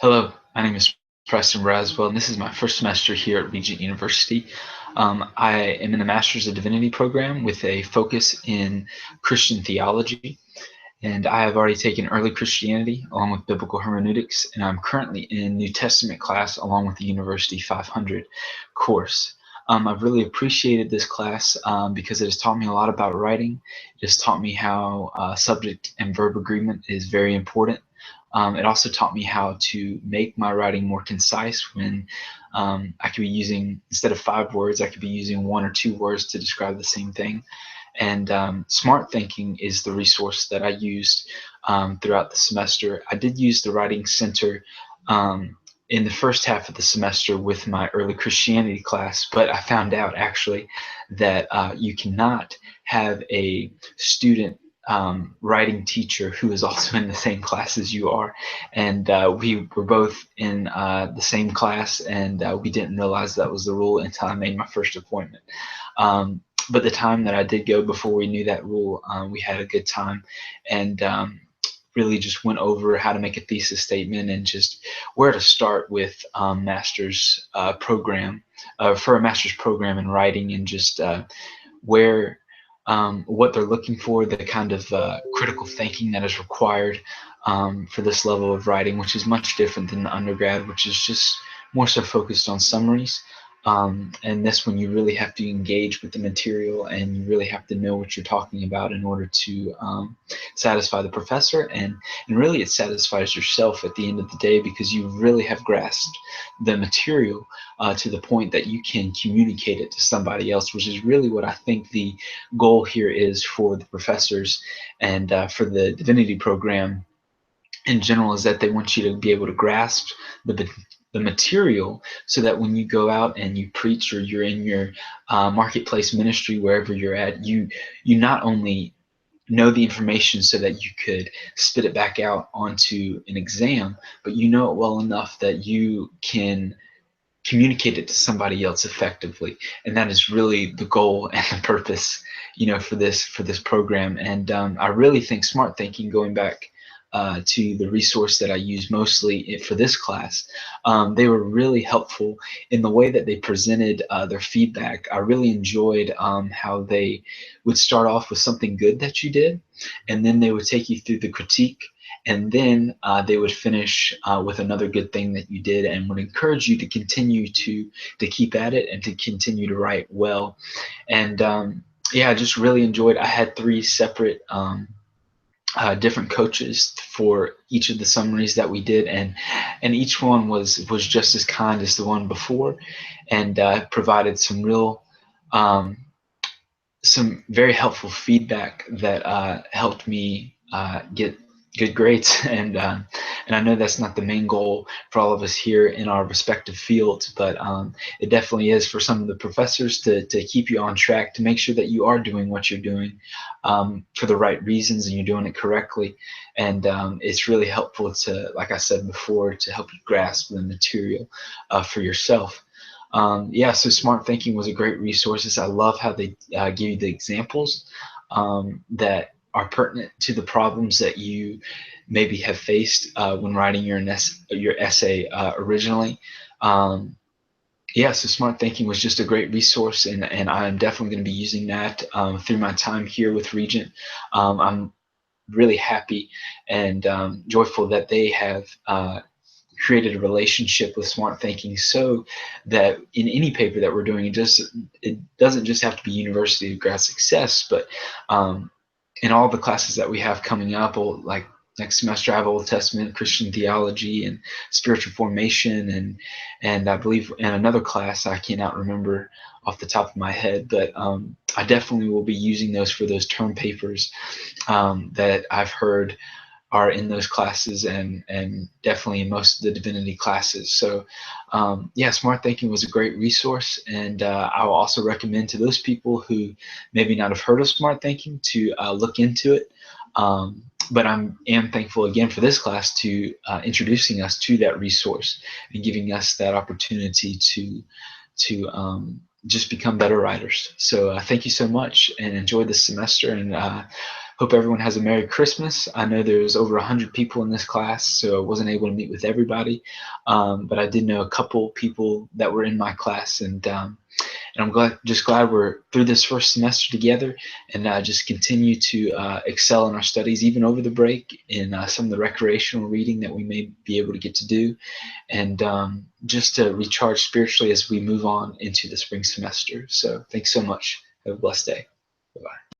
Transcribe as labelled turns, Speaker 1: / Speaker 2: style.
Speaker 1: Hello, my name is Preston Braswell, and this is my first semester here at Regent University. I am in the Master's of Divinity program with a focus in Christian theology, and I have already taken early Christianity along with biblical hermeneutics, and I'm currently in New Testament class along with the University 500 course. I've really appreciated this class because it has taught me a lot about writing. It has taught me how subject and verb agreement is very important. It also taught me how to make my writing more concise when I could be using, instead of 5 words, I could be using 1 or 2 words to describe the same thing. And Smarthinking is the resource that I used throughout the semester. I did use the Writing Center in the first half of the semester with my early Christianity class, but I found out actually that you cannot have a student writing teacher who is also in the same class as you are. And we were both in the same class, and we didn't realize that was the rule until I made my first appointment. But the time that I did go before we knew that rule, we had a good time, and really just went over how to make a thesis statement and just where to start with master's program for a master's program in writing, and just where what they're looking for, the kind of critical thinking that is required for this level of writing, which is much different than the undergrad, which is just more so focused on summaries. And this one, you really have to engage with the material, and you really have to know what you're talking about in order to satisfy the professor, and really it satisfies yourself at the end of the day, because you really have grasped the material to the point that you can communicate it to somebody else, which is really what I think the goal here is for the professors and for the divinity program in general, is that they want you to be able to grasp the material, so that when you go out and you preach, or you're in your marketplace ministry, wherever you're at, you not only know the information so that you could spit it back out onto an exam, but you know it well enough that you can communicate it to somebody else effectively. And that is really the goal and the purpose, for this program. And I really think Smart Thinking, going back to the resource that I use mostly for this class, they were really helpful in the way that they presented their feedback. I really enjoyed how they would start off with something good that you did, and then they would take you through the critique, and then they would finish with another good thing that you did, and would encourage you to continue to keep at it and to continue to write well. And yeah, I just really enjoyed. I had 3 separate different coaches for each of the summaries that we did, and each one was just as kind as the one before, and provided some very helpful feedback that helped me get good grades. And I know that's not the main goal for all of us here in our respective fields, but it definitely is for some of the professors to keep you on track, to make sure that you are doing what you're doing for the right reasons, and you're doing it correctly. And it's really helpful to, like I said before, to help you grasp the material for yourself. Yeah, so Smart Thinking was a great resource. I love how they give you the examples that are pertinent to the problems that you maybe have faced when writing your essay originally. Yeah, so Smart Thinking was just a great resource, and I'm definitely going to be using that through my time here with Regent. I'm really happy and joyful that they have created a relationship with Smart Thinking, so that in any paper that we're doing, it doesn't just have to be University of Grad Success, but in all the classes that we have coming up, like next semester, I have Old Testament Christian theology and spiritual formation, and I believe in another class I cannot remember off the top of my head, but I definitely will be using those for those term papers that I've heard are in those classes, and definitely in most of the divinity classes. So yeah, Smart Thinking was a great resource, and I will also recommend to those people who maybe not have heard of Smart Thinking to look into it. But I am thankful again for this class to introducing us to that resource and giving us that opportunity to just become better writers. So thank you so much, and enjoy this semester, and Hope everyone has a Merry Christmas. I know there's over 100 people in this class, so I wasn't able to meet with everybody, but I did know a couple people that were in my class, and I'm glad we're through this first semester together, and just continue to excel in our studies, even over the break, in some of the recreational reading that we may be able to get to do, and just to recharge spiritually as we move on into the spring semester. So thanks so much. Have a blessed day. Bye-bye.